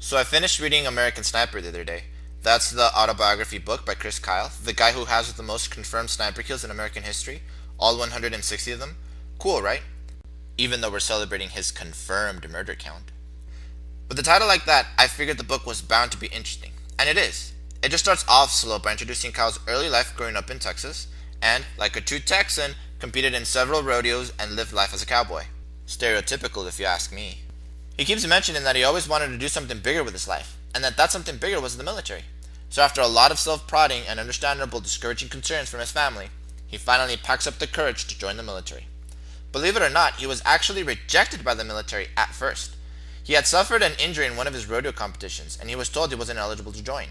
So I finished reading American Sniper the other day. That's the autobiography book by Chris Kyle, the guy who has the most confirmed sniper kills in American history, all 160 of them. Cool, right? Even though we're celebrating his confirmed murder count. With a title like that, I figured the book was bound to be interesting. And it is. It just starts off slow by introducing Kyle's early life growing up in Texas, and, like a true Texan, competed in several rodeos and lived life as a cowboy. Stereotypical, if you ask me. He keeps mentioning that he always wanted to do something bigger with his life, and that something bigger was the military. So after a lot of self-prodding and understandable discouraging concerns from his family, he finally packs up the courage to join the military. Believe it or not, he was actually rejected by the military at first. He had suffered an injury in one of his rodeo competitions, and he was told he wasn't eligible to join.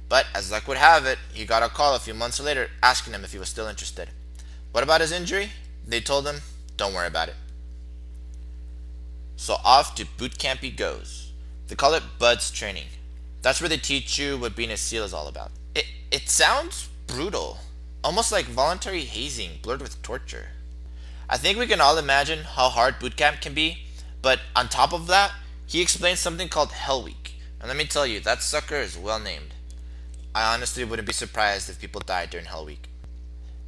But as luck would have it, he got a call a few months later asking him if he was still interested. What about his injury? They told him, don't worry about it. So off to boot camp he goes. They call it BUDS training. That's where they teach you what being a SEAL is all about. It sounds brutal, almost like voluntary hazing blurred with torture. I think we can all imagine how hard boot camp can be, but on top of that, he explains something called Hell Week. And let me tell you, that sucker is well named. I honestly wouldn't be surprised if people died during Hell Week.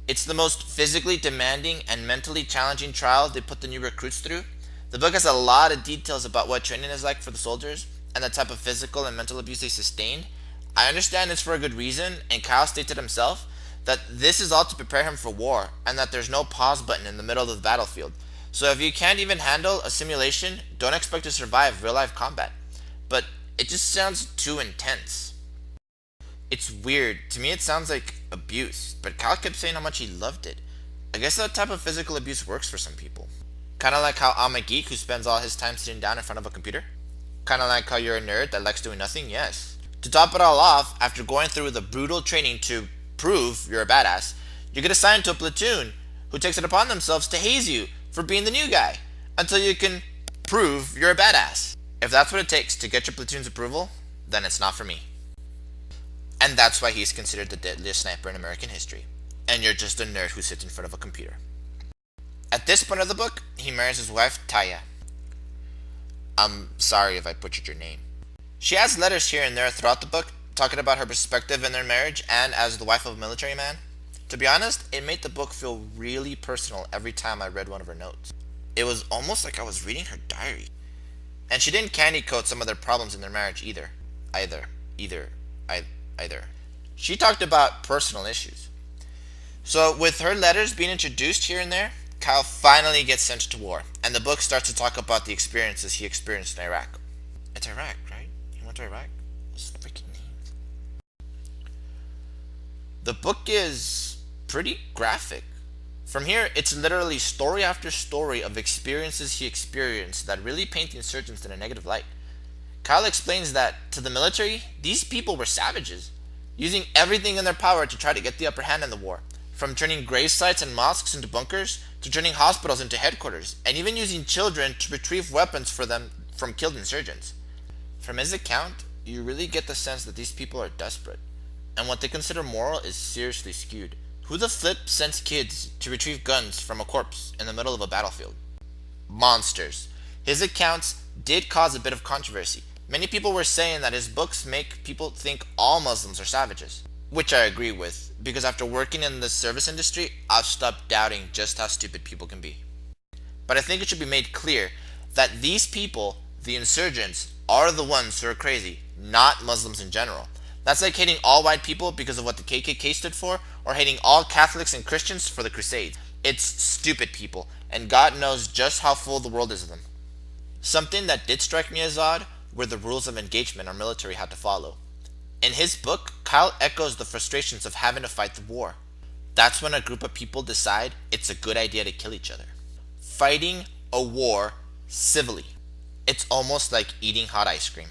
It's the most physically demanding and mentally challenging trial they put the new recruits through. The book has a lot of details about what training is like for the soldiers and the type of physical and mental abuse they sustained. I understand it's for a good reason, and Kyle stated himself that this is all to prepare him for war and that there's no pause button in the middle of the battlefield. So if you can't even handle a simulation, don't expect to survive real life combat. But it just sounds too intense. It's weird. To me it sounds like abuse, but Kyle kept saying how much he loved it. I guess that type of physical abuse works for some people. Kinda like how I'm a geek who spends all his time sitting down in front of a computer. Kinda like how you're a nerd that likes doing nothing, yes. To top it all off, after going through the brutal training to prove you're a badass, you get assigned to a platoon who takes it upon themselves to haze you for being the new guy until you can prove you're a badass. If that's what it takes to get your platoon's approval, then it's not for me. And that's why he's considered the deadliest sniper in American history. And you're just a nerd who sits in front of a computer. At this point of the book, he marries his wife, Taya. I'm sorry if I butchered your name. She adds letters here and there throughout the book, talking about her perspective in their marriage and as the wife of a military man. To be honest, it made the book feel really personal every time I read one of her notes. It was almost like I was reading her diary. And she didn't candy coat some of their problems in their marriage either. Either. She talked about personal issues. So with her letters being introduced here and there, Kyle finally gets sent to war, and the book starts to talk about the experiences he experienced in Iraq. It's Iraq, right? He went to Iraq? Those freaking names. The book is pretty graphic. From here, it's literally story after story of experiences he experienced that really paint the insurgents in a negative light. Kyle explains that, to the military, these people were savages, using everything in their power to try to get the upper hand in the war. From turning grave sites and mosques into bunkers, to turning hospitals into headquarters, and even using children to retrieve weapons for them from killed insurgents. From his account, you really get the sense that these people are desperate, and what they consider moral is seriously skewed. Who the flip sends kids to retrieve guns from a corpse in the middle of a battlefield? Monsters. His accounts did cause a bit of controversy. Many people were saying that his books make people think all Muslims are savages. Which I agree with, because after working in the service industry, I've stopped doubting just how stupid people can be. But I think it should be made clear that these people, the insurgents, are the ones who are crazy, not Muslims in general. That's like hating all white people because of what the KKK stood for, or hating all Catholics and Christians for the Crusades. It's stupid people, and God knows just how full the world is of them. Something that did strike me as odd were the rules of engagement our military had to follow. In his book, Kyle echoes the frustrations of having to fight the war. That's when a group of people decide it's a good idea to kill each other. Fighting a war civilly. It's almost like eating hot ice cream.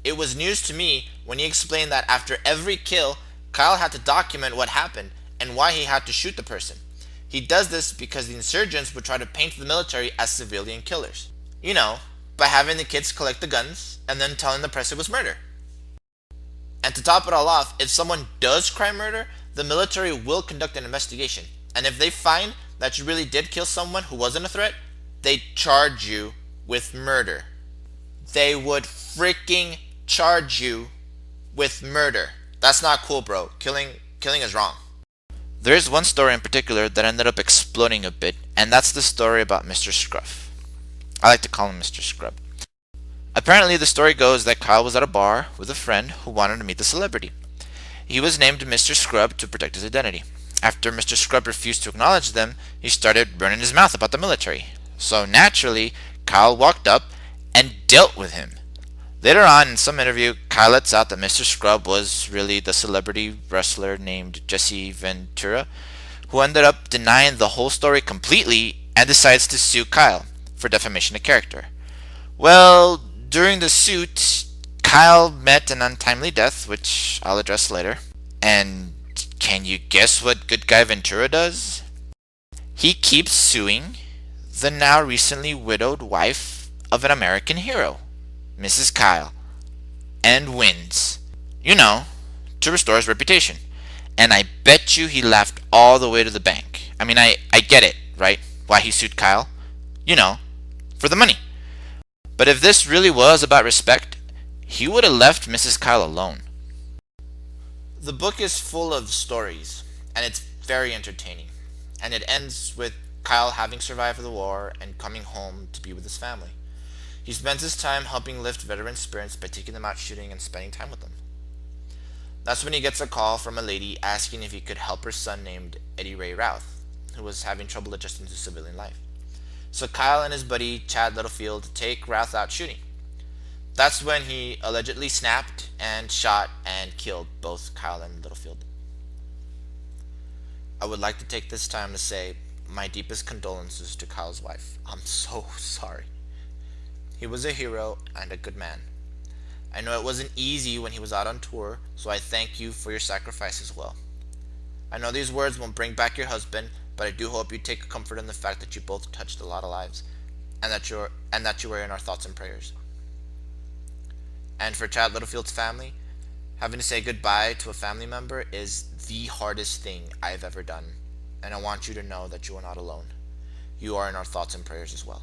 It was news to me when he explained that after every kill, Kyle had to document what happened and why he had to shoot the person. He does this because the insurgents would try to paint the military as civilian killers. You know, by having the kids collect the guns and then telling the press it was murder. And to top it all off, if someone does crime murder, the military will conduct an investigation. And if they find that you really did kill someone who wasn't a threat, they charge you with murder. they would freaking charge you with murder. That's not cool, bro. Killing is wrong. There is one story in particular that ended up exploding a bit, and that's the story about Mr. Scruff. I like to call him Mr. Scrub. Apparently, the story goes that Kyle was at a bar with a friend who wanted to meet the celebrity. He was named Mr. Scrub to protect his identity. After Mr. Scrub refused to acknowledge them, he started running his mouth about the military. So naturally, Kyle walked up and dealt with him. Later on, in some interview, Kyle lets out that Mr. Scrub was really the celebrity wrestler named Jesse Ventura, who ended up denying the whole story completely and decides to sue Kyle for defamation of character. Well, during the suit, Kyle met an untimely death, which I'll address later. And can you guess what good guy Ventura does? He keeps suing the now recently widowed wife of an American hero, Mrs. Kyle, and wins. You know, to restore his reputation. And I bet you he laughed all the way to the bank. I mean, I get it, right? Why he sued Kyle? You know, for the money. But if this really was about respect, he would have left Mrs. Kyle alone. The book is full of stories, and it's very entertaining. And it ends with Kyle having survived the war and coming home to be with his family. He spends his time helping lift veteran spirits by taking them out shooting and spending time with them. That's when he gets a call from a lady asking if he could help her son named Eddie Ray Routh, who was having trouble adjusting to civilian life. So Kyle and his buddy Chad Littlefield take Routh out shooting. That's when he allegedly snapped and shot and killed both Kyle and Littlefield. I would like to take this time to say my deepest condolences to Kyle's wife. I'm so sorry. He was a hero and a good man. I know it wasn't easy when he was out on tour, so I thank you for your sacrifice as well. I know these words won't bring back your husband, but I do hope you take comfort in the fact that you both touched a lot of lives, and that you were in our thoughts and prayers. And for Chad Littlefield's family, having to say goodbye to a family member is the hardest thing I've ever done, and I want you to know that you are not alone. You are in our thoughts and prayers as well.